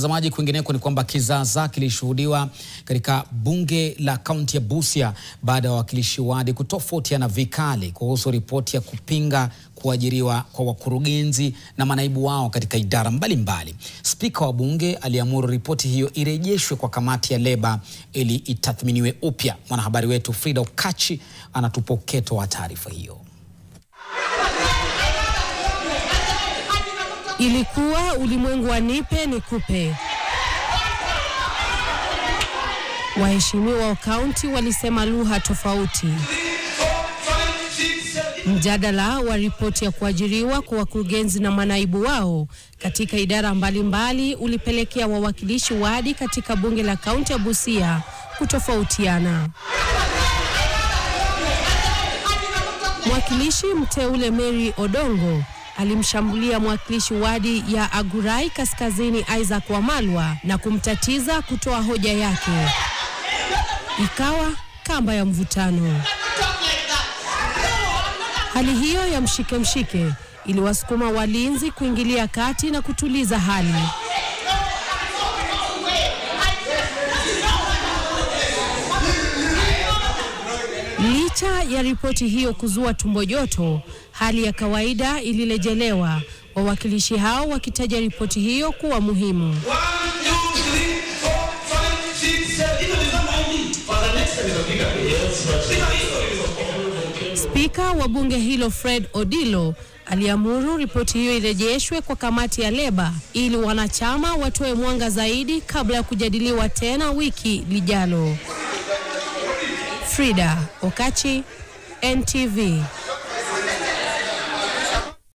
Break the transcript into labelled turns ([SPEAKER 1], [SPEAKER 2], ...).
[SPEAKER 1] Mtazamaji, kwingineko ni kwamba kizaazaa kilishuhudiwa katika bunge la kaunti ya Busia baada ya wawakilishi wadi kutofautiana vikali kuhusu ripoti ya kupinga kuajiriwa kwa wakurugenzi na manaibu wao katika idara mbalimbali. Spika wa bunge aliamuru ripoti hiyo irejeshwe kwa kamati ya leba ili itathminiwe upya. Mwanahabari wetu Frida Okachi anatupa uketo wa taarifa hiyo.
[SPEAKER 2] Ilikuwa ulimwengu wa nipe nikupe. Waheshimiwa wa kaunti walisema lugha tofauti. Mjadala wa ripoti ya kuajiriwa kwa wakurugenzi na manaibu wao katika idara mbalimbali ulipelekea wawakilishi wadi katika bunge la kaunti ya Busia kutofautiana. Mwakilishi mteule Mary Odongo alimshambulia mwakilishi wadi ya Agurai Kaskazini Isaac Wamalwa na kumtatiza kutoa hoja yake. Ikawa kamba ya mvutano. Hali hiyo ya mshike iliwasukuma walinzi kuingilia kati na kutuliza hali. Licha ya ripoti hiyo kuzua tumbo joto, hali ya kawaida ilirejelewa, wawakilishi hao wakitaja ripoti hiyo kuwa muhimu. Spika wa bunge hilo Fred Odilo aliamuru ripoti hiyo irejeshwe kwa kamati ya leba ili wanachama watoe mwanga zaidi kabla ya kujadiliwa tena wiki lijalo. Frida Okachi, NTV.